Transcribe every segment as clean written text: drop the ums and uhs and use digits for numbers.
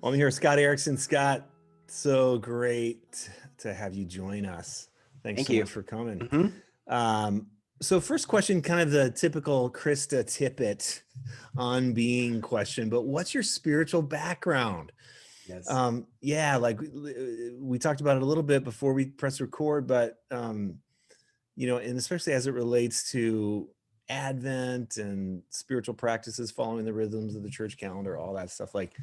Well, I'm here, Scott Erickson. Scott, so great to have you join us. Thanks Thank so you. much for coming. hmm So first question, kind of the typical Krista Tippett on being question, but what's your spiritual background? Yes. Yeah, like we talked about it a little bit before we press record, but and especially as it relates to Advent and spiritual practices, following the rhythms of the church calendar, all that stuff. Like,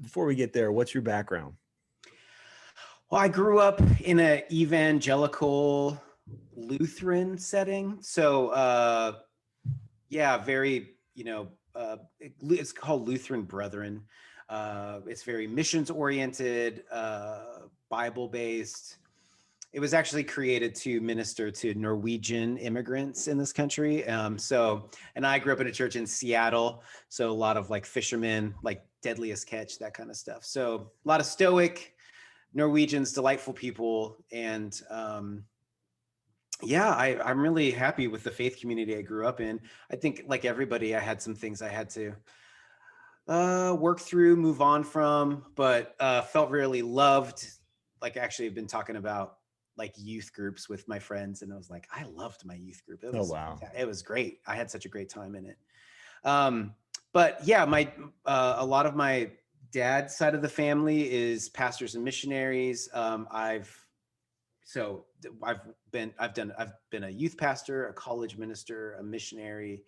before we get there, what's your background? Well, I grew up in an evangelical Lutheran setting. So, yeah, very, it's called Lutheran Brethren. It's very missions oriented, Bible based. It was actually created to minister to Norwegian immigrants in this country. And I grew up in a church in Seattle. So a lot of like fishermen, like Deadliest Catch, that kind of stuff. So a lot of stoic Norwegians, delightful people. And yeah, I'm really happy with the faith community I grew up in. I think like everybody, I had some things I had to work through, move on from, but felt really loved. Like actually I've been talking about like youth groups with my friends, and I was like, I loved my youth group. Oh, wow. It was great. I had such a great time in it. Um, but yeah, my a lot of my dad's side of the family is pastors and missionaries. So I've been a youth pastor, a college minister, a missionary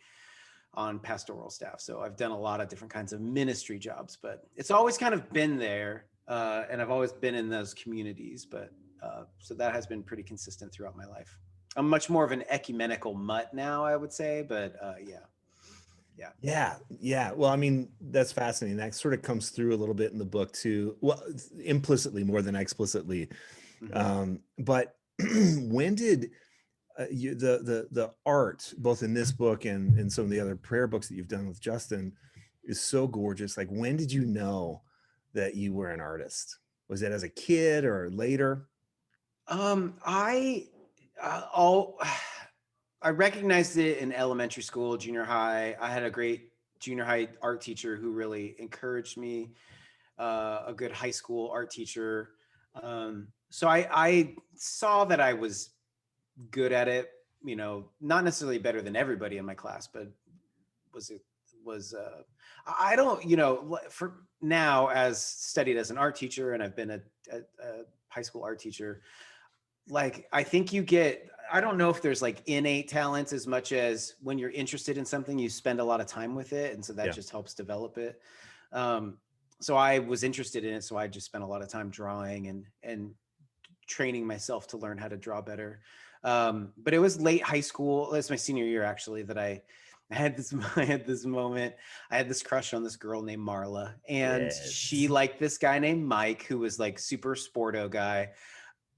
on pastoral staff. So I've done a lot of different kinds of ministry jobs, but it's always kind of been there. And I've always been in those communities, but so that has been pretty consistent throughout my life. I'm much more of an ecumenical mutt now, I would say, but yeah. Yeah. Well, I mean, that's fascinating. That sort of comes through a little bit in the book too. Well, implicitly more than explicitly. hmm But when did the art, both in this book and in some of the other prayer books that you've done with Justin, is so gorgeous. Like, when did you know that you were an artist? Was it as a kid or later? I all I recognized it in elementary school, junior high. I had a great junior high art teacher who really encouraged me. A good high school art teacher. So I saw that I was good at it. You know, not necessarily better than everybody in my class, but was it was I don't for now as studied as an art teacher, and I've been a high school art teacher. Like I think you get, I don't know if there's like innate talents as much as when you're interested in something you spend a lot of time with it, and so that Yeah. just helps develop it. um, so I was interested in it, so I just spent a lot of time drawing and training myself to learn how to draw better. But it was late high school, it's my senior year actually, that I had this I had this moment. I had this crush on this girl named Marla, and she Yes. liked this guy named Mike who was like super sporto guy,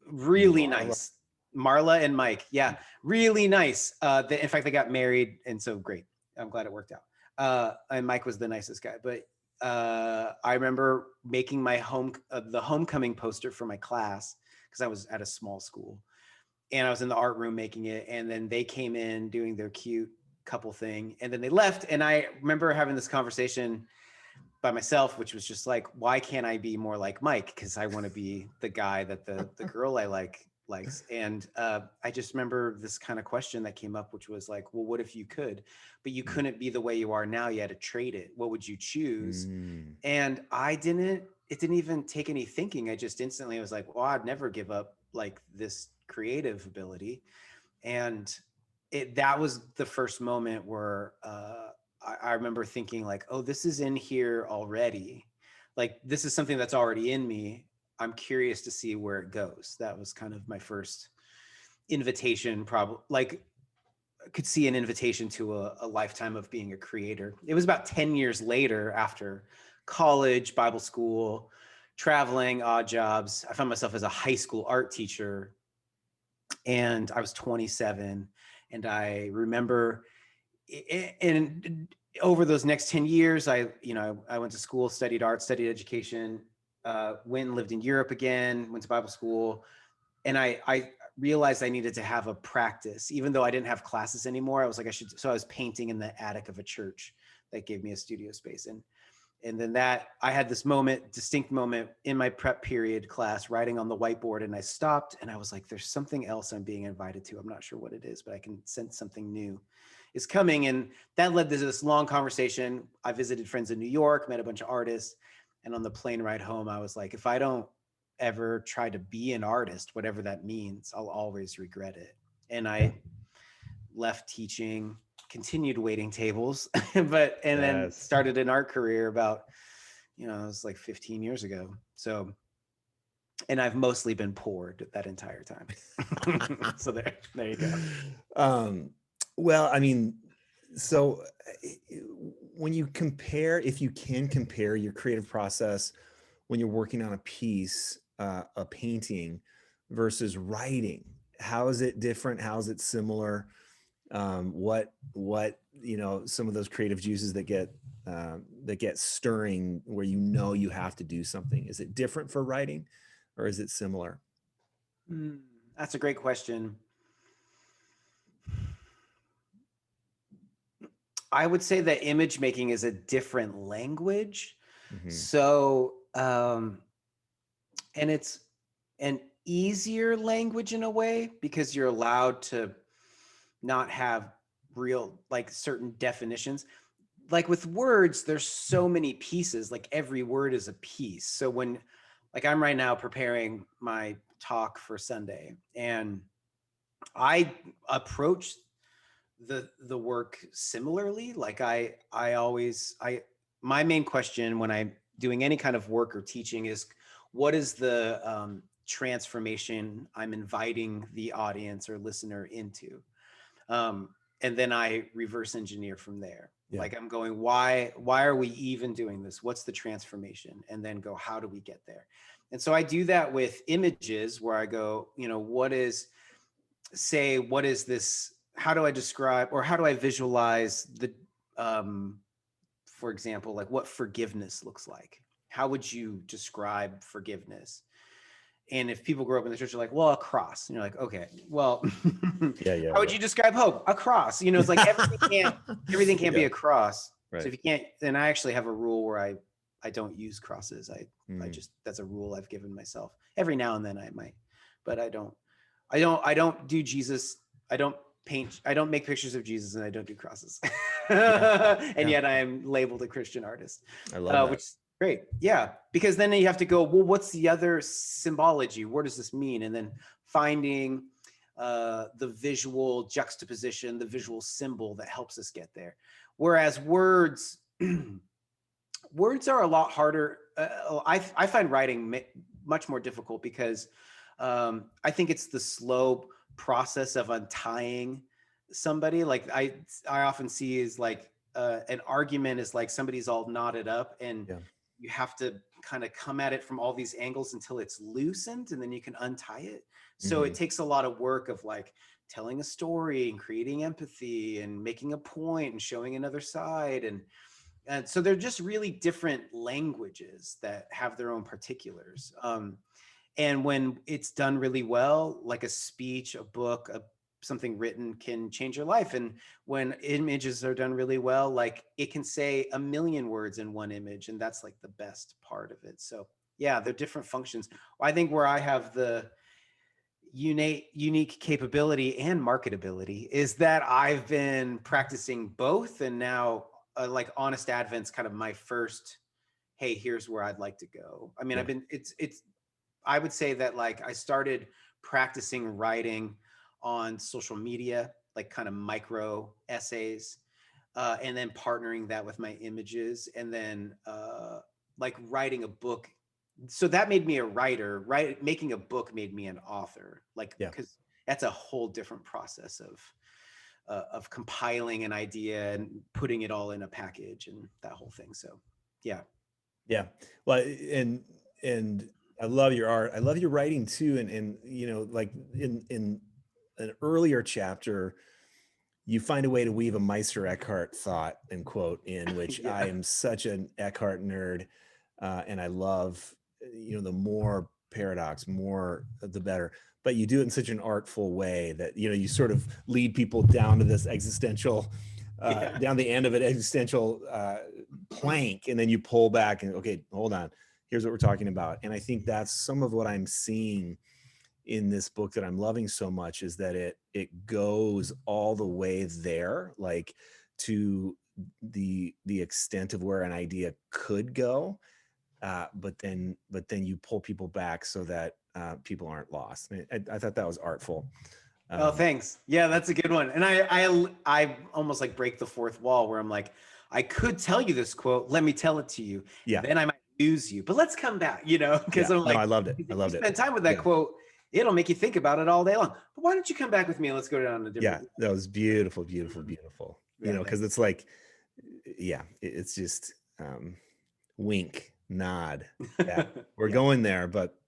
really Marla. nice. Marla and Mike, yeah, really nice. In fact, they got married, and so great. I'm glad it worked out. And Mike was the nicest guy. But I remember making my the homecoming poster for my class because I was at a small school, and I was in the art room making it. And then they came in doing their cute couple thing, and then they left. And I remember having this conversation by myself, which was just like, why can't I be more like Mike? Because I want to be the guy that the girl I likes. And I just remember this kind of question that came up, which was like, well, what if you could, but you couldn't be the way you are now? You had to trade it. What would you choose? Mm. And I didn't. It didn't even take any thinking. I just instantly was like, well, I'd never give up like this creative ability. And that was the first moment where I remember thinking like, oh, this is in here already. Like this is something that's already in me. I'm curious to see where it goes. That was kind of my first invitation, probably like I could see an invitation to a lifetime of being a creator. It was about 10 years later after college, Bible school, traveling, odd jobs. I found myself as a high school art teacher, and I was 27. And I remember and over those next 10 years, I went to school, studied art, studied education, went and lived in Europe again, went to Bible school. And I realized I needed to have a practice, even though I didn't have classes anymore. I was like, so I was painting in the attic of a church that gave me a studio space. And then that I had this distinct moment in my prep period class, writing on the whiteboard, and I stopped and I was like, there's something else I'm being invited to. I'm not sure what it is, but I can sense something new is coming. And that led to this long conversation. I visited friends in New York, met a bunch of artists. And on the plane ride home, I was like, if I don't ever try to be an artist, whatever that means, I'll always regret it. And I left teaching, continued waiting tables, and then Yes. started an art career about, it was like 15 years ago. So, and I've mostly been poor that entire time. So there you go. Well, I mean, so when you compare, if you can compare your creative process when you're working on a piece, a painting versus writing, how is it different? How is it similar? What some of those creative juices that get stirring where you have to do something. Is it different for writing, or is it similar? That's a great question. I would say that image making is a different language. Mm-hmm. So, and it's an easier language in a way because you're allowed to not have real, like, certain definitions. Like with words, there's so many pieces, like every word is a piece. So when, like, I'm right now preparing my talk for Sunday, and I approach the work similarly. Like my main question when I'm doing any kind of work or teaching is, what is the transformation I'm inviting the audience or listener into? And then I reverse engineer from there. Yeah. Like I'm going, why are we even doing this? What's the transformation? And then go, how do we get there? And so I do that with images where I go, what is this? How do I describe, or how do I visualize for example, like what forgiveness looks like? How would you describe forgiveness? And if people grow up in the church, they're like, well, a cross. And you're like, okay, well, how would you describe hope? A cross. It's like everything can't be a cross. Right. So if you can't, then I actually have a rule where I don't use crosses. I just, that's a rule I've given myself. Every now and then I might, but I don't do Jesus. I don't make pictures of Jesus, and I don't do crosses. Yet I am labeled a Christian artist. I love that. Which is great. Yeah. Because then you have to go, well, what's the other symbology? What does this mean? And then finding the visual juxtaposition, the visual symbol that helps us get there. Whereas words are a lot harder. I find writing much more difficult because I think it's the slow process of untying somebody. Like I often see is like an argument is like somebody's all knotted up, and you have to kind of come at it from all these angles until it's loosened, and then you can untie it. So it takes a lot of work of like telling a story and creating empathy and making a point and showing another side. And so they're just really different languages that have their own particulars. And when it's done really well, like a speech, a book, something written can change your life. And when images are done really well, like it can say 1 million words in one image. And that's like the best part of it. So yeah, they're different functions. I think where I have the unique capability and marketability is that I've been practicing both. And now like Honest Advent's kind of my first, hey, here's where I'd like to go. I mean, I would say that like I started practicing writing on social media, like kind of micro essays, and then partnering that with my images, and then like writing a book. So that made me a writer, right? Making a book made me an author, like, because that's a whole different process of compiling an idea and putting it all in a package and that whole thing. So yeah. Well, and I love your art. I love your writing too. And like in an earlier chapter, you find a way to weave a Meister Eckhart thought and quote in, which I am such an Eckhart nerd. And I love, the more paradox, more the better. But you do it in such an artful way that, you sort of lead people down to this existential Yeah. down the end of an existential plank, and then you pull back and, okay, hold on, here's what we're talking about. And I think that's some of what I'm seeing in this book that I'm loving so much, is that it goes all the way there, like to the extent of where an idea could go, but then you pull people back so that people aren't lost. I thought that was artful. Oh, thanks. Yeah, that's a good one. And I almost like break the fourth wall where I'm like, I could tell you this quote. Let me tell it to you. Yeah, Then I might lose you. But let's come back, because yeah. I'm No, like, I loved it. I if you loved it. spend time with that Yeah, quote, it'll make you think about it all day long. But why don't you come back with me and let's go down a yeah. different. That was beautiful, beautiful, beautiful. Yeah, Because thanks. it's like, yeah, it's just wink, nod. Yeah, we're Yeah. going there, but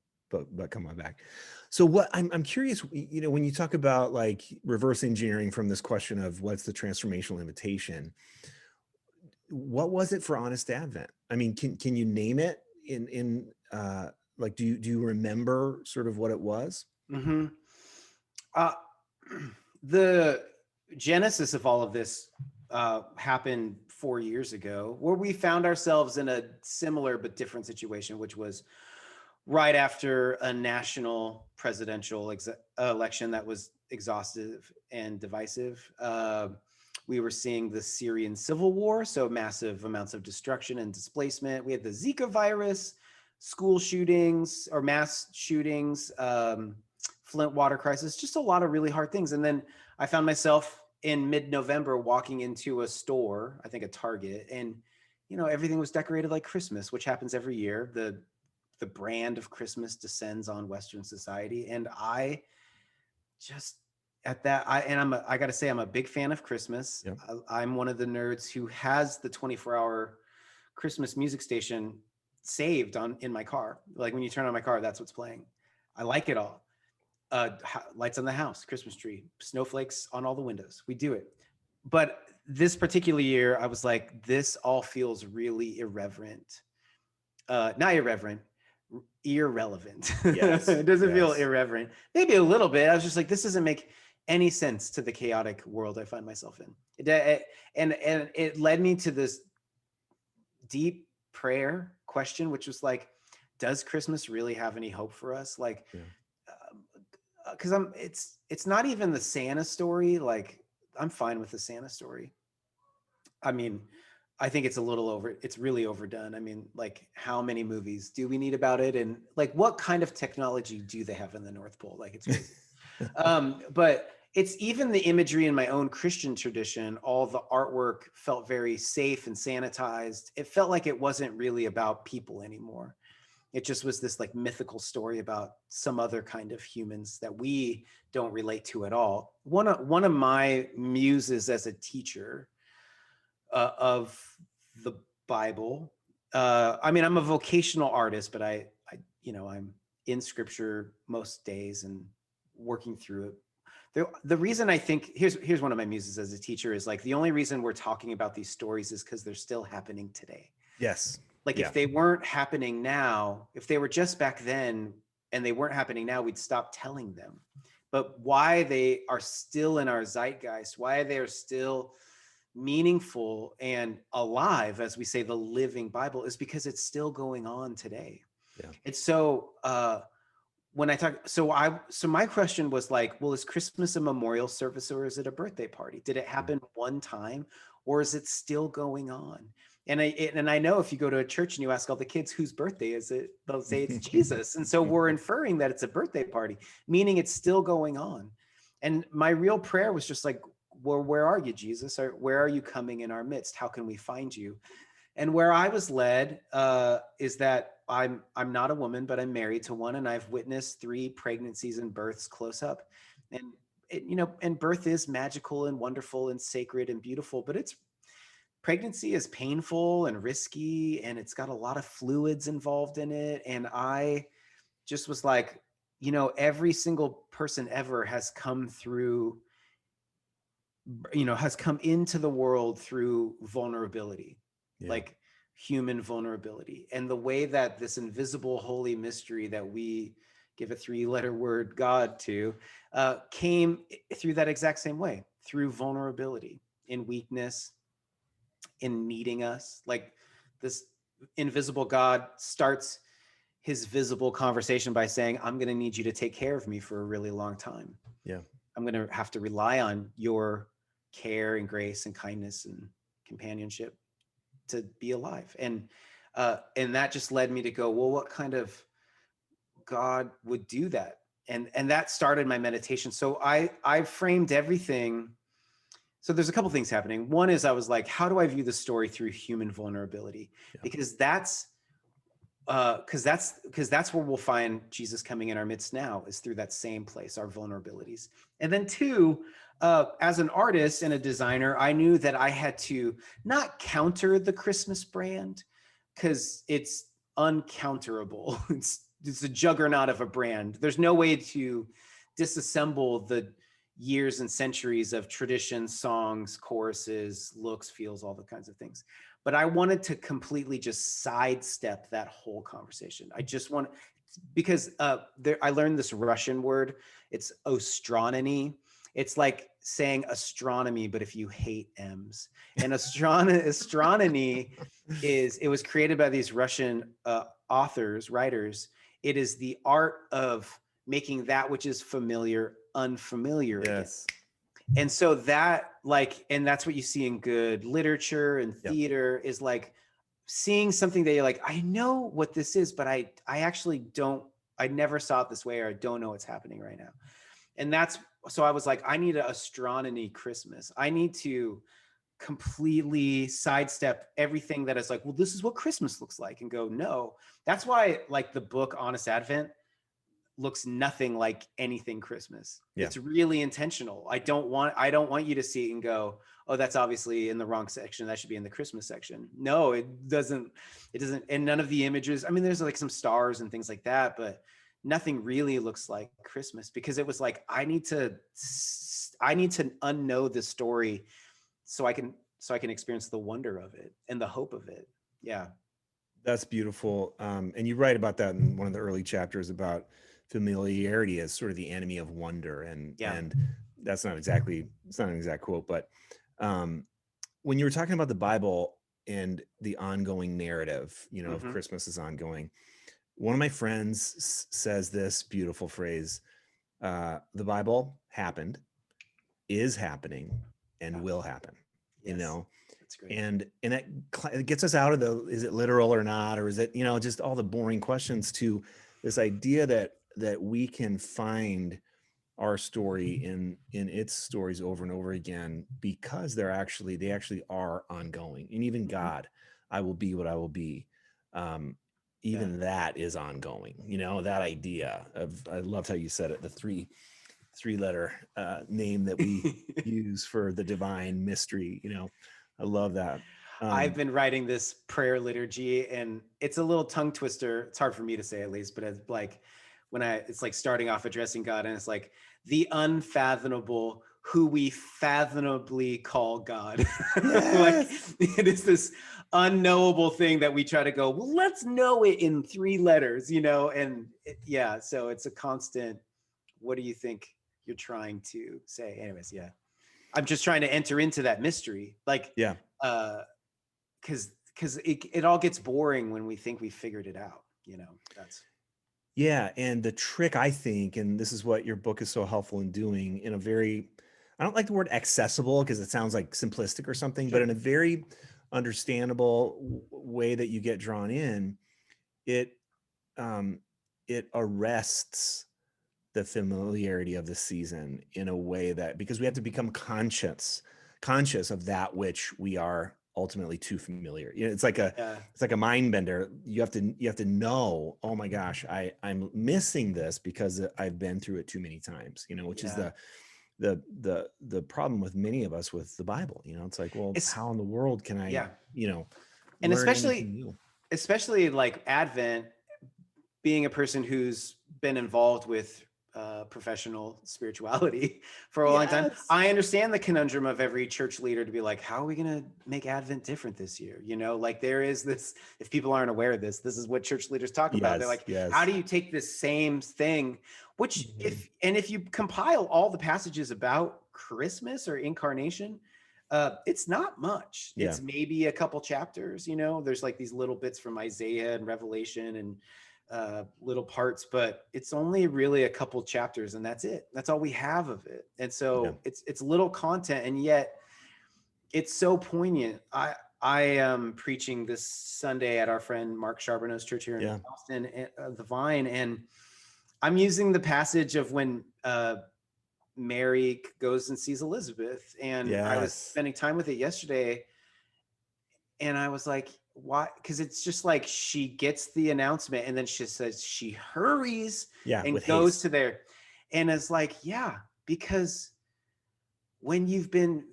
come on back. So what I'm curious, when you talk about like reverse engineering from this question of what's the transformational invitation, what was it for Honest Advent? I mean, can you name it in like, do you remember sort of what it was? hmm Uh, the genesis of all of this happened 4 years ago, where we found ourselves in a similar but different situation, which was right after a national presidential election that was exhaustive and divisive. We were seeing the Syrian civil war, so massive amounts of destruction and displacement. We had the Zika virus, school shootings or mass shootings, Flint water crisis, just a lot of really hard things. And then I found myself in mid-November walking into a store, I think a Target, and everything was decorated like Christmas, which happens every year. The brand of Christmas descends on Western society. And I just at that, I got to say, I'm a big fan of Christmas. Yep. I'm one of the nerds who has the 24-hour Christmas music station saved in my car. Like when you turn on my car, that's what's playing. I like it all. Lights on the house, Christmas tree, snowflakes on all the windows. We do it. But this particular year, I was like, this all feels really irreverent. Not irreverent, irrelevant. Yes, It doesn't feel yes. irreverent. Maybe a little bit. I was just like, this doesn't make any sense to the chaotic world I find myself in. And it led me to this deep prayer question, which was like, does Christmas really have any hope for us? Like, Yeah. because it's not even the Santa story. Like, I'm fine with the Santa story. I mean, I think it's really overdone. I mean, like, how many movies do we need about it? And like, what kind of technology do they have in the North Pole? Like, it's crazy. But it's even the imagery in my own Christian tradition. All the artwork felt very safe and sanitized. It felt like it wasn't really about people anymore. It just was this like mythical story about some other kind of humans that we don't relate to at all. One of my muses as a teacher of the Bible. I mean, I'm a vocational artist, but I'm in scripture most days and working through it. The reason I think here's one of my muses as a teacher is like, the only reason we're talking about these stories is because they're still happening today. Yes. Like, Yeah. if they weren't happening now, if they were just back then and they weren't happening now, we'd stop telling them. But why they are still in our zeitgeist, why they are still meaningful and alive, as we say, the living Bible, is because it's still going on today. Yeah. It's so when I talk, so my question was like, well, is Christmas a memorial service or is it a birthday party? Did it happen one time or is it still going on? And I know if you go to a church and you ask all the kids whose birthday is it, they'll say it's Jesus. And so we're inferring that it's a birthday party, meaning it's still going on. And my real prayer was just like, well, where are you, Jesus? Or where are you coming in our midst? How can we find you? And where I was led is that I'm not a woman, but I'm married to one, and I've witnessed 3 pregnancies and births close up. And and birth is magical and wonderful and sacred and beautiful, but pregnancy is painful and risky, and it's got a lot of fluids involved in it. And I just was like, every single person ever has come through, has come into the world through vulnerability, Yeah. like human vulnerability. And the way that this invisible holy mystery that we give a 3-letter word God to came through that exact same way, through vulnerability. in weakness, in needing us. Like this invisible God starts his visible conversation by saying, I'm going to need you to take care of me for a really long time. Yeah. I'm going to have to rely on your care and grace and kindness and companionship to be alive. And that just led me to go, well, what kind of God would do that? And that started my meditation. So I framed everything. So there's a couple things happening. One is I was like, how do I view the story through human vulnerability? Yeah. Because that's where we'll find Jesus coming in our midst now, is through that same place, our vulnerabilities. And then two, as an artist and a designer, I knew that I had to not counter the Christmas brand, because it's uncounterable. It's a juggernaut of a brand. There's no way to disassemble the years and centuries of tradition, songs, choruses, looks, feels, all the kinds of things. But I wanted to completely just sidestep that whole conversation. I just want, because I learned this Russian word. It's ostronony. It's like saying astronomy, but if you hate M's. And astronomy it was created by these Russian writers. It is the art of making that which is familiar unfamiliar again. Yes. And so and that's what you see in good literature and theater, is like seeing something that you're like, I know what this is, but I actually don't, I never saw it this way, or I don't know what's happening right now. And so I was like, I need an astronomy Christmas. I need to completely sidestep everything that is like, well, this is what Christmas looks like, and go, no. That's why like the book Honest Advent looks nothing like anything Christmas. Yeah. It's really intentional. I don't want you to see it and go, oh, that's obviously in the wrong section. That should be in the Christmas section. No, it doesn't. And none of the images, I mean, there's like some stars and things like that, but nothing really looks like Christmas, because it was like, I need to unknow this story so I can experience the wonder of it and the hope of it. Yeah. That's beautiful. And you write about that in one of the early chapters about familiarity as sort of the enemy of wonder. And that's not exactly, it's not an exact quote, but when you were talking about the Bible and the ongoing narrative, of Christmas is ongoing, one of my friends says this beautiful phrase, the Bible happened, is happening, and will happen. Yes. That's great. And it gets us out of the, is it literal or not? Or is it, just all the boring questions, to this idea that we can find our story in its stories over and over again, because they actually are ongoing. And even God, I will be what I will be. Even that is ongoing, that idea of, I loved how you said it, the three-letter name that we use for the divine mystery. I love that. I've been writing this prayer liturgy, and it's a little tongue twister. It's hard for me to say, at least, but it's like it's like starting off addressing God, and it's like the unfathomable, who we fathomably call God. Yes. Like it is this unknowable thing that we try to go, well, let's know it in 3 letters, and so it's a constant, what do you think you're trying to say? Anyways, I'm just trying to enter into that mystery, like, because it all gets boring when we think we figured it out, and the trick, I think, and this is what your book is so helpful in doing, in a very, I don't like the word accessible because it sounds like simplistic or something, but in a very understandable way that you get drawn in, it arrests the familiarity of the season in a way that, because we have to become conscious of that which we are ultimately too familiar. It's like a mind bender. You have to know, oh my gosh, I'm missing this because I've been through it too many times, which is the problem with many of us with the Bible. It's like, well, how in the world can I, and especially like Advent, being a person who's been involved with professional spirituality for a long time, I understand the conundrum of every church leader to be like, how are we going to make Advent different this year? Like there is this, if people aren't aware of this is what church leaders talk about. They're like, how do you take this same thing, which if you compile all the passages about Christmas or incarnation, It's not much. Yeah. It's maybe a couple chapters, you know, there's like these little bits from Isaiah and Revelation and little parts, but it's only really a couple chapters and that's it. That's all we have of it. And Yeah. so it's little content, and yet it's so poignant. I am preaching this Sunday at our friend Mark Charbonneau's church here in Yeah. Austin, the Vine, and I'm using the passage of when Mary goes and sees Elizabeth, and I was Yes. spending time with it yesterday, and I was like, why? Because it's just like she gets the announcement, and then she says she hurries Yeah. and With goes haste. to there, and it's like, yeah, because when you've been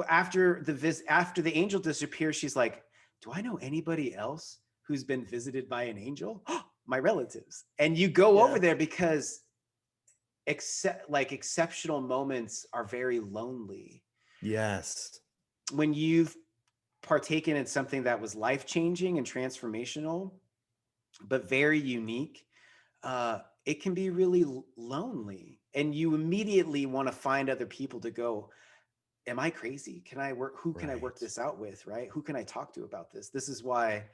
after the angel disappears, she's like, do I know anybody else who's been visited by an angel? My relatives. And you go over there Yes. because exceptional moments are very lonely. Yes. When you've partaken in something that was life-changing and transformational, but very unique, it can be really lonely. And you immediately want to find other people to go, am I crazy? Can I work? Who can I work Right. this out with? Right? Who can I talk to about this? This is why,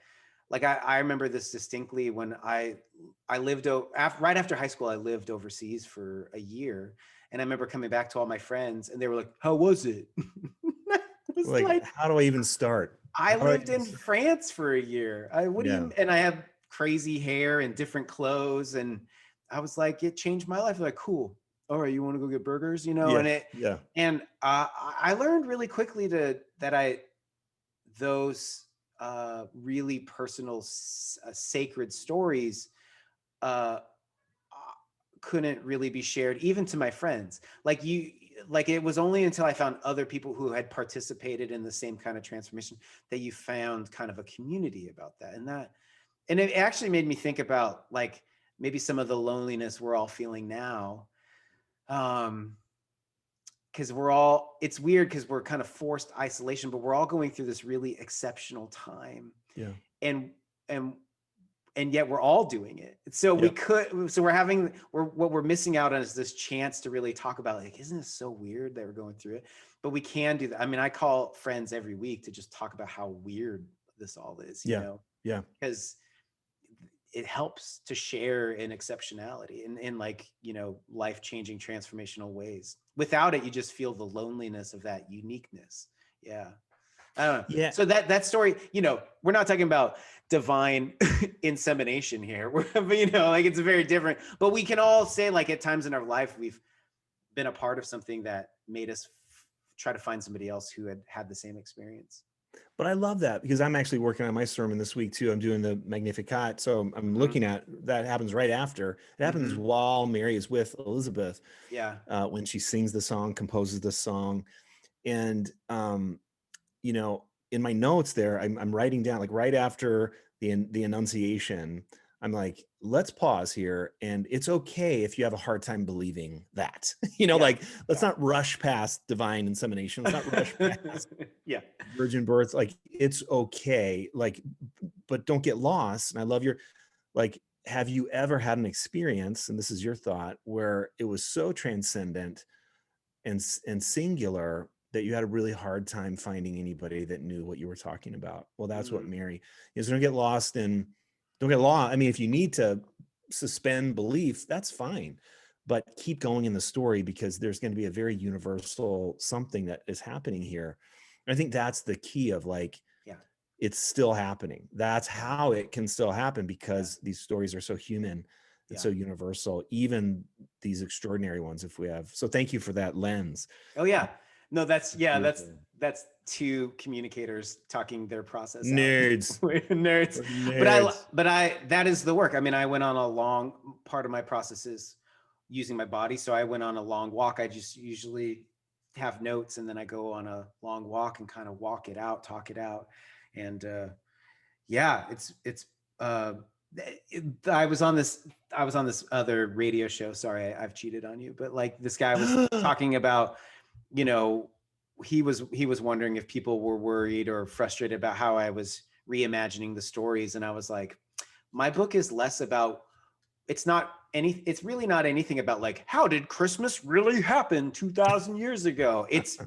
like, I remember this distinctly when I lived right after high school. I lived overseas for a year, and I remember coming back to all my friends, and they were like, "How was it?" It was Like, like, how do I even start? I How do I lived even in start? France for a year. What do Yeah. you? And I had crazy hair and different clothes, and I was like, it changed my life. They're like, cool. All right, you want to go get burgers? You know, Yeah. and it, Yeah. and I learned really quickly those really personal, sacred stories uh, couldn't really be shared even to my friends. Like it was only until I found other people who had participated in the same kind of transformation that you found kind of a community about that. And it actually made me think about like maybe some of the loneliness we're all feeling now. Because it's weird because we're kind of forced isolation, but we're all going through this really exceptional time, Yeah. and and and yet we're all doing it. So Yep. what we're missing out on is this chance to really talk about, like, isn't this so weird that we're going through it? But we can do that. I mean, I call friends every week to just talk about how weird this all is, you Yeah. know, Yeah. because it helps to share in exceptionality in like, you know, life-changing transformational ways. Without it, you just feel the loneliness of that uniqueness. Yeah. I don't know. Yeah. So that story, you know, we're not talking about divine insemination here. But, you know, like it's very different. But we can all say, like, at times in our life, we've been a part of something that made us try to find somebody else who had the same experience. But I love that because I'm actually working on my sermon this week too. I'm doing the Magnificat. So I'm Mm-hmm. looking at that happens right after. It happens Mm-hmm. while Mary is with Elizabeth Yeah. when she sings the song, composes the song. And, you know, in my notes there, I'm writing down like right after the Annunciation, I'm like, let's pause here. And it's okay if you have a hard time believing that, you know, Yeah. like, let's not rush past divine insemination. Let's not rush past Yeah. virgin birth. Like, it's okay. Like, but don't get lost. And I love your, like, have you ever had an experience, and this is your thought, where it was so transcendent and singular that you had a really hard time finding anybody that knew what you were talking about? Well, that's what Mm, Mary is. Don't get lost in, don't get lost. I mean, if you need to suspend belief, that's fine, but keep going in the story because there's going to be a very universal something that is happening here. I think that's the key of like, yeah. it's still happening. That's Yeah. how it can still happen Yeah. because these stories are so human and Yeah. so universal, even these extraordinary ones, if we have. So thank you for that lens. Oh yeah. No, that's, It's yeah, beautiful. that's two communicators talking their process out. Nerds. We're nerds. We're nerds. But that is the work. I mean, I went on a long part of my process is using my body. So I went on a long walk. I just usually have notes and then I go on a long walk and kind of walk it out, talk it out. And yeah, uh I was on this other radio show. Sorry, I've cheated on you, but like this guy was talking about, you know, he was wondering if people were worried or frustrated about how I was reimagining the stories, and I was like, my book is less about it's really not anything about like, how did Christmas really happen 2,000 years ago? It's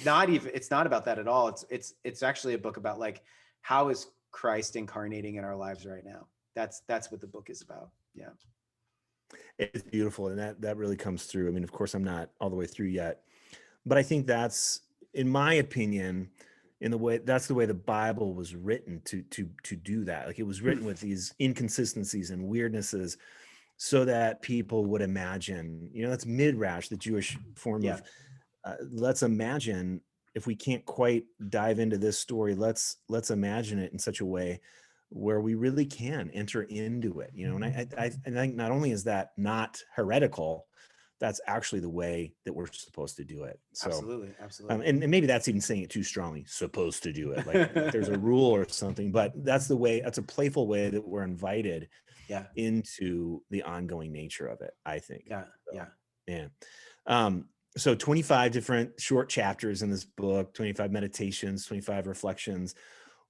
not about that at all. It's actually a book about like, how is Christ incarnating in our lives right now? That's what the book is about. Yeah. It's beautiful. And that really comes through. I mean, of course, I'm not all the way through yet, but I think that's, in my opinion, that's the way the Bible was written to do that. Like, it was written with these inconsistencies and weirdnesses so that people would imagine, that's midrash, the Jewish form Yeah. of, let's imagine, if we can't quite dive into this story, let's imagine it in such a way where we really can enter into it, and I think not only is that not heretical, that's actually the way that we're supposed to do it. So Absolutely. Absolutely. and maybe that's even saying it too strongly, supposed to do it, like there's a rule or something, but that's a playful way that we're invited Yeah. into the ongoing nature of it, I think. Yeah. So, Yeah. man. So 25 different short chapters in this book, 25 meditations, 25 reflections.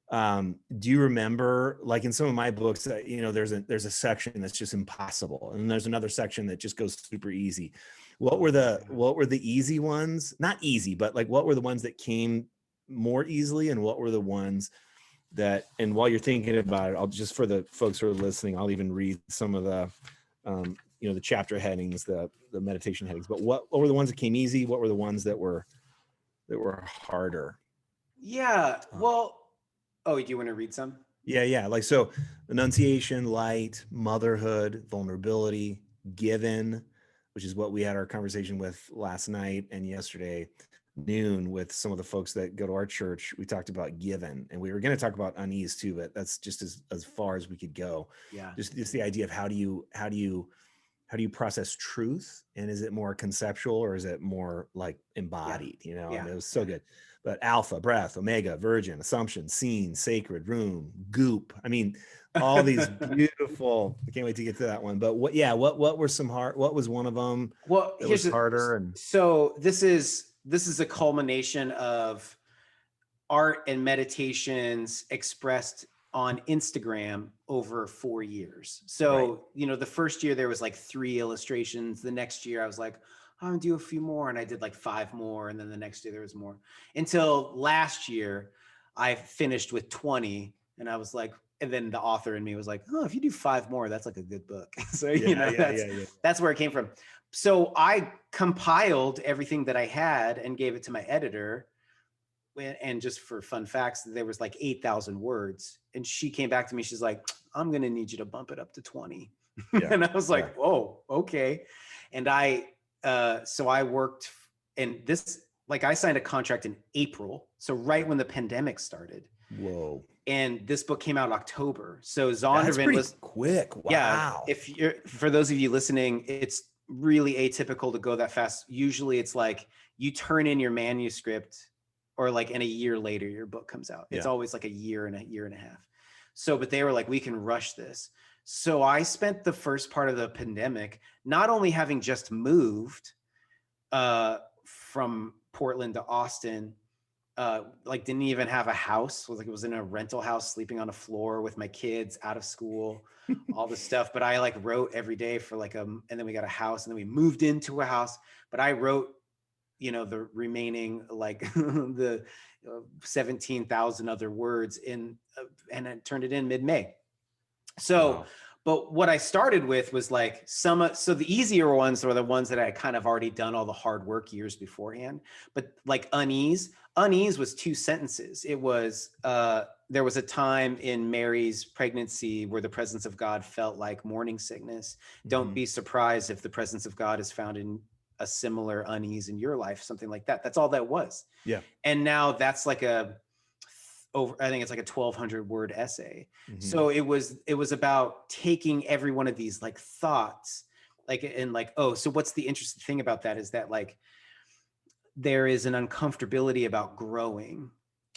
Do you remember, like in some of my books, there's a section that's just impossible, and there's another section that just goes super easy. What were the easy ones? Not easy, but like, what were the ones that came more easily, and what were the ones that, and while you're thinking about it, I'll just, for the folks who are listening, I'll even read some of the the chapter headings, the meditation headings. But what were the ones that came easy? What were the ones that were harder? Yeah. Well, oh, do you want to read some? Yeah. Like, so enunciation, light, motherhood, vulnerability, given, which is what we had our conversation with last night and yesterday noon with some of the folks that go to our church. We talked about given, and we were going to talk about unease too, but that's just as far as we could go. Yeah. Just the idea of how do you process truth, and is it more conceptual or is it more like embodied? Yeah. And it was so good. But alpha, breath, omega, virgin, assumption, scene, sacred, room, goop. I mean, all these beautiful. I can't wait to get to that one. But what were some hard? What was one of them? Well, That was harder. And so this is a culmination of art and meditations expressed on Instagram over 4 years. So, the first year there was like 3 illustrations. The next year I was like, I'm gonna do a few more. And I did like 5 more. And then the next year there was more, until last year I finished with 20. And I was like, and then the author in me was like, oh, if you do 5 more, that's like a good book. So, that's where it came from. So I compiled everything that I had and gave it to my editor. And just for fun facts, there was like 8,000 words. And she came back to me. She's like, I'm going to need you to bump it up to 20. And I was like, oh, okay. And so I worked, and this, like, I signed a contract in April. So right when the pandemic started. Whoa. And this book came out in October. So Zondervan was quick. Wow. Yeah. For those of you listening, it's really atypical to go that fast. Usually it's like you turn in your manuscript, or like in a year later, your book comes out. It's always like a year and a half. So, but they were like, we can rush this. So I spent the first part of the pandemic, not only having just moved from Portland to Austin, like didn't even have a house. It was in a rental house, sleeping on a floor with my kids, out of school, all this stuff. But I like wrote every day for and then we got a house, and then we moved into a house. But I wrote, the remaining like the 17,000 other words and I turned it in mid-May. So, wow. But what I started with was like so the easier ones were the ones that I kind of already done all the hard work years beforehand. But like unease was 2 sentences. It was, there was a time in Mary's pregnancy where the presence of God felt like morning sickness. Mm-hmm. Don't be surprised if the presence of God is found in a similar unease in your life, something like that. That's all that was. Yeah. And now that's like I think it's like a 1,200 word essay. Mm-hmm. So it was about taking every one of these like thoughts, so what's the interesting thing about that is that like there is an uncomfortability about growing,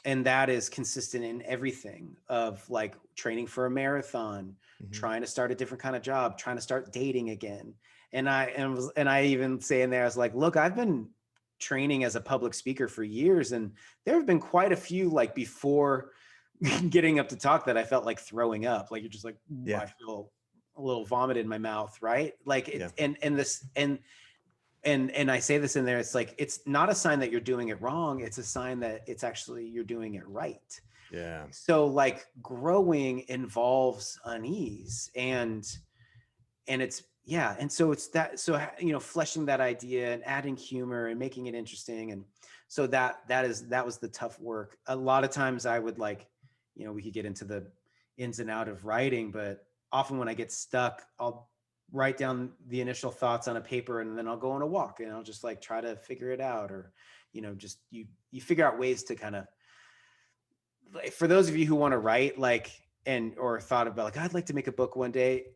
and that is consistent in everything, of like training for a marathon, mm-hmm. trying to start a different kind of job, trying to start dating again. And I even say in there, I was like, look, I've been training as a public speaker for years, and there have been quite a few like before getting up to talk that I felt like throwing up. Like, you're just like, I feel a little vomit in my mouth, right? Like Yeah. and I say this in there, it's like, it's not a sign that you're doing it wrong. It's a sign that it's actually, you're doing it right. Yeah. So like growing involves unease, and it's, yeah. And so it's that, so, you know, fleshing that idea and adding humor and making it interesting. And so that was the tough work. A lot of times I would like, you know, we could get into the ins and out of writing, but often when I get stuck, I'll write down the initial thoughts on a paper, and then I'll go on a walk and I'll just like try to figure it out. Or, you know, just you figure out ways to kind of, for those of you who want to write, like, and or thought about like, I'd like to make a book one day,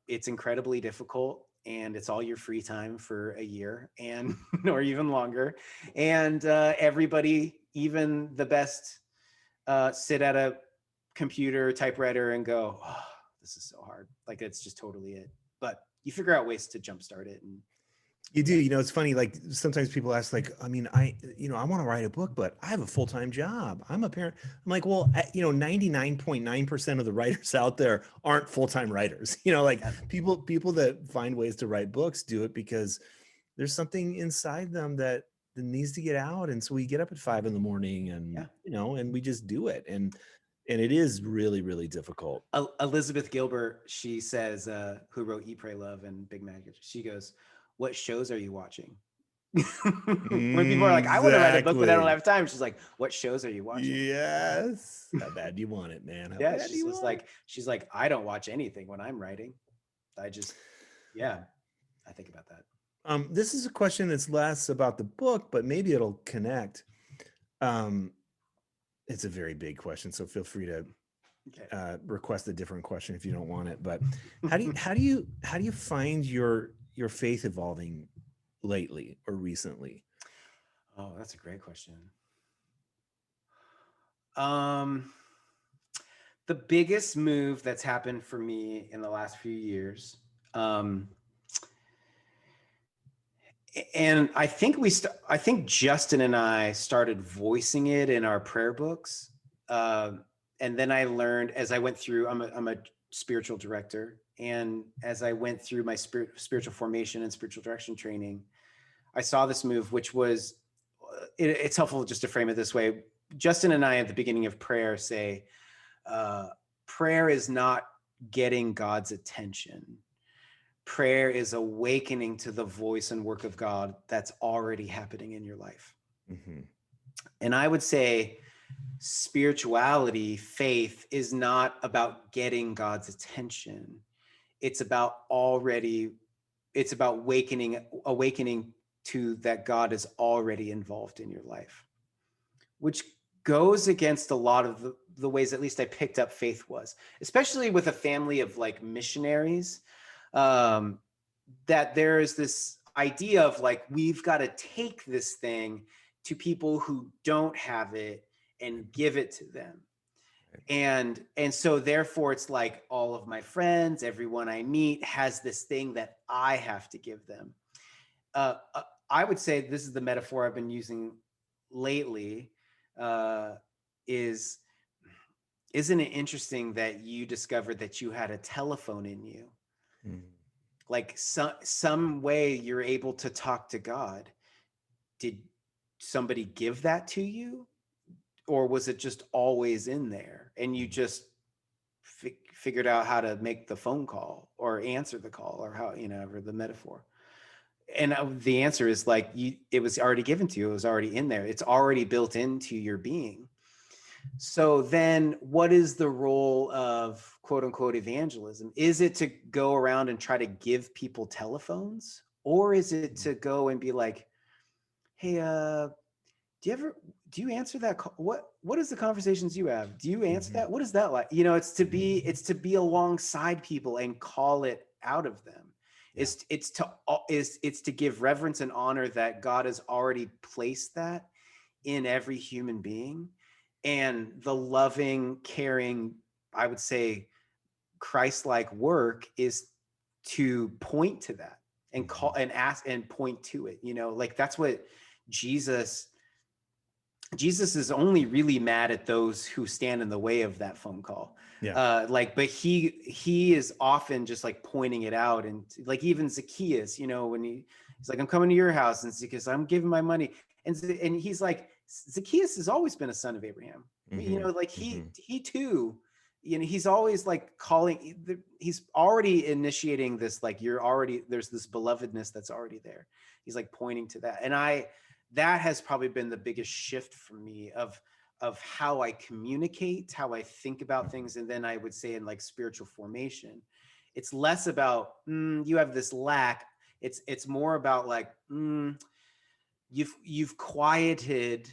it's incredibly difficult, and it's all your free time for a year and or even longer. And everybody, even the best, sit at a computer typewriter and go, oh, this is so hard. Like, it's just totally it. But you figure out ways to jumpstart it. And You do, yeah, you know, it's funny. Like sometimes people ask, like, I mean, you know, I want to write a book, but I have a full-time job. I'm a parent. I'm like, well, you know, 99.9% of the writers out there aren't full-time writers. You know, like yeah, people that find ways to write books do it because there's something inside them that needs to get out. And so we get up at 5 in the morning and, yeah. you know, and we just do it. And it is really, really difficult. Elizabeth Gilbert, she says, who wrote Eat, Pray, Love and Big Magic, she goes, what shows are you watching? When people are like, I want to write a book, but I don't Exactly. have time. She's like, what shows are you watching? Yes. How bad do you want it, man? How Yeah, bad do she's you just want it? like, she's like, I don't watch anything when I'm writing. I just, yeah, I think about that. This is a question that's less about the book, but maybe it'll connect. Um, it's a very big question, so feel free to Okay. request a different question if you don't want it. But how do you find your faith evolving lately or recently? Oh, that's a great question. Um, the biggest move that's happened for me in the last few years, um, and I think I think Justin and I started voicing it in our prayer books, and then I learned as I went through. I'm a spiritual director, and as I went through my spiritual formation and spiritual direction training, I saw this move, which was, it's helpful just to frame it this way. Justin and I at the beginning of prayer say, uh, prayer is not getting God's attention. Prayer is awakening to the voice and work of God that's already happening in your life. Mm-hmm. And I would say spirituality, faith, is not about getting God's attention. It's about awakening to that God is already involved in your life, which goes against a lot of the ways at least I picked up faith was, especially with a family of like missionaries, um, that there is this idea of like, we've got to take this thing to people who don't have it and give it to them. And so therefore it's like all of my friends, everyone I meet has this thing that I have to give them. I would say this is the metaphor I've been using lately, uh, is isn't it interesting that you discovered that you had a telephone in you? Mm-hmm. Like some way you're able to talk to God. Did somebody give that to you? Or was it just always in there and you just figured out how to make the phone call or answer the call, or how, you know, or the metaphor? And the answer is like, it was already given to you. It was already in there. It's already built into your being. So then what is the role of quote unquote evangelism? Is it to go around and try to give people telephones? Or is it to go and be like, hey, do you answer that call? What is the conversations you have? Do you answer Mm-hmm. that? What is that like? You know, it's to be alongside people and call it out of them. Yeah. It's to give reverence and honor that God has already placed that in every human being. And the loving, caring, I would say Christ-like work is to point to that and Mm-hmm. call and ask and point to it. You know, like that's what Jesus Jesus is only really mad at those who stand in the way of that phone call. Yeah. Like, but he is often just like pointing it out, and like even Zacchaeus, you know, when he's like, I'm coming to your house, and Zacchaeus, I'm giving my money, and he's like, Zacchaeus has always been a son of Abraham. You know, like he too, you know, he's always like he's already initiating this, like there's this belovedness that's already there. He's like pointing to that, and that has probably been the biggest shift for me of how I communicate, how I think about things. And then I would say in like spiritual formation, it's less about you have this lack. It's more about like you've quieted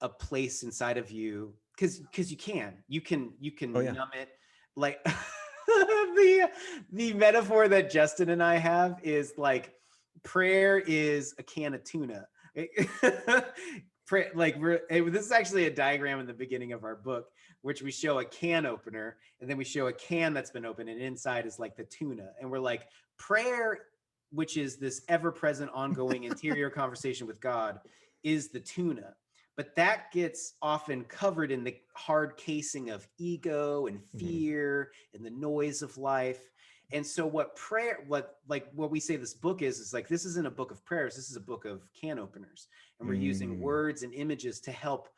a place inside of you, because you can Oh yeah. numb it. Like the metaphor that Justin and I have is like prayer is a can of tuna. This is actually a diagram in the beginning of our book, which we show a can opener, and then we show a can that's been opened, and inside is like the tuna. And we're like, prayer, which is this ever-present, ongoing interior conversation with God, is the tuna. But that gets often covered in the hard casing of ego and fear and the noise of life. And so what we say this book is like, this isn't a book of prayers, this is a book of can openers. And we're using words and images to help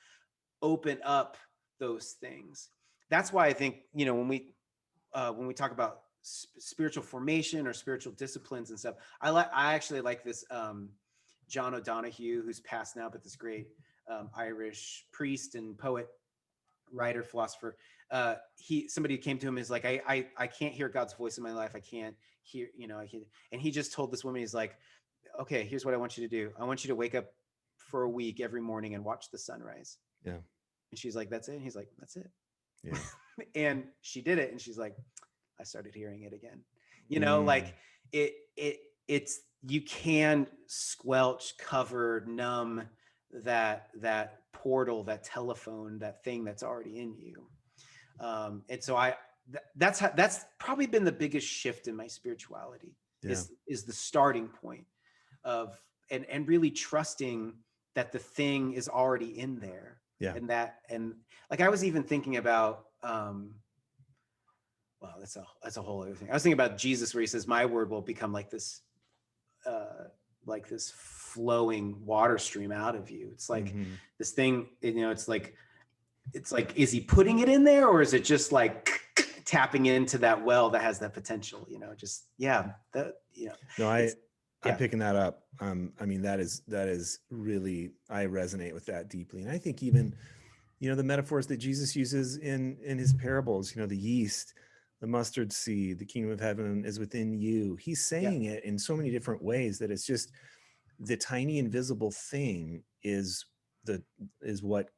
open up those things. That's why I think, you know, when we talk about spiritual formation or spiritual disciplines and stuff, I actually like this John O'Donohue, who's passed now, but this great Irish priest and poet, writer, philosopher. Somebody came to him and is like, I can't hear God's voice in my life. I can't hear, you know, and he just told this woman, he's like, okay, here's what I want you to do. I want you to wake up for a week every morning and watch the sunrise. Yeah. And she's like, that's it. And he's like, that's it. Yeah. And she did it. And she's like, I started hearing it again. You know, like it's, you can squelch, cover, numb that portal, that telephone, that thing that's already in you. And so that's probably been the biggest shift in my spirituality. Is the starting point of, and really trusting that the thing is already in there. Yeah. And like, I was even thinking about, well, that's a whole other thing. I was thinking about Jesus, where he says, my word will become like this flowing water stream out of you. It's like this thing, you know, it's like, is he putting it in there, or is it just like tapping into that well that has that potential, you know, just, that, you know. No, I'm picking that up. I mean, that is really, I resonate with that deeply. And I think even, you know, the metaphors that Jesus uses in his parables, you know, the yeast, the mustard seed, the kingdom of heaven is within you. He's saying it in so many different ways that it's just the tiny invisible thing is what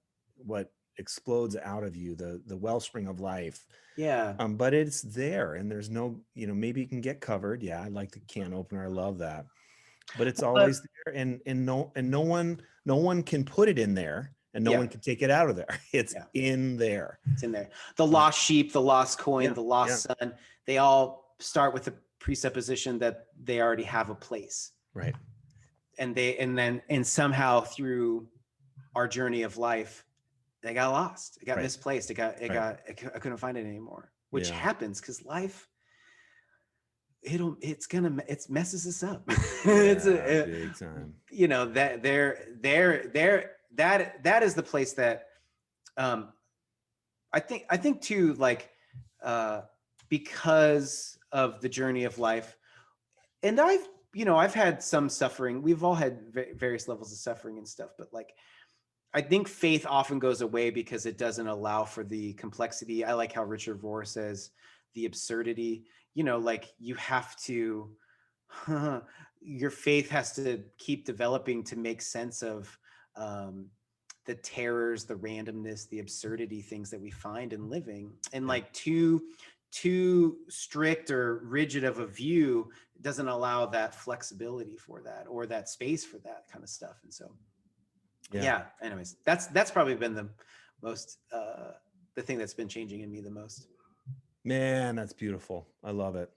explodes out of you, the wellspring of life. But it's there, and there's no, you know, maybe it can get covered. I like the can opener, I love that, but it's always there, and no one can put it in there, and no one can take it out of there. It's in there. It's in there. The lost sheep, the lost coin, the lost son, they all start with the presupposition that they already have a place. Right. And somehow through our journey of life, they got lost. It got misplaced. I couldn't find it anymore, which happens because life, it messes us up. It's big time. You know, that that is the place that I think too, like because of the journey of life, and I've had some suffering. We've all had various levels of suffering and stuff, but like, I think faith often goes away because it doesn't allow for the complexity. I like how Richard Rohr says the absurdity, you know, like you have to, your faith has to keep developing to make sense of the terrors, the randomness, the absurdity, things that we find in living. And like too strict or rigid of a view doesn't allow that flexibility for that, or that space for that kind of stuff. And so, anyways, that's probably been the most, the thing that's been changing in me the most. Man, that's beautiful. I love it.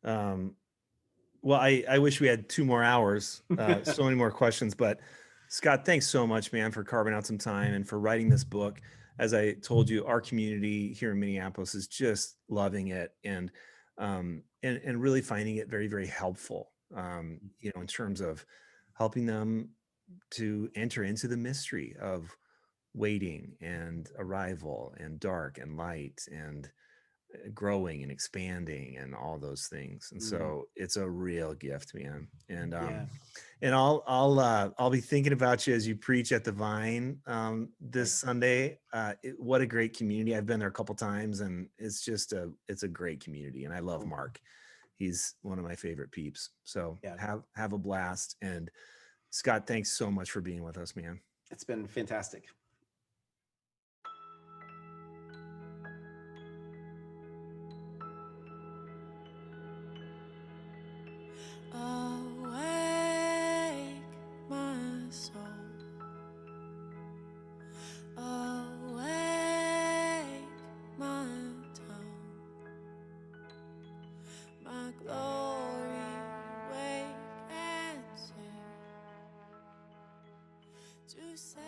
Well, I wish we had 2 more hours, so many more questions, but Scott, thanks so much, man, for carving out some time and for writing this book. As I told you, our community here in Minneapolis is just loving it and really finding it very, very helpful. In terms of helping them to enter into the mystery of waiting and arrival and dark and light and growing and expanding and all those things. And Mm, so it's a real gift, man. And yeah, I'll be thinking about you as you preach at the Vine this right. Sunday. What a great community! I've been there a couple times, and it's a great community. And I love Cool. Mark; he's one of my favorite peeps. So Yeah, have a blast. And Scott, thanks so much for being with us, man. it's been fantastic. Awake, my soul. Awake, my tongue. My glory, wake and sing. To say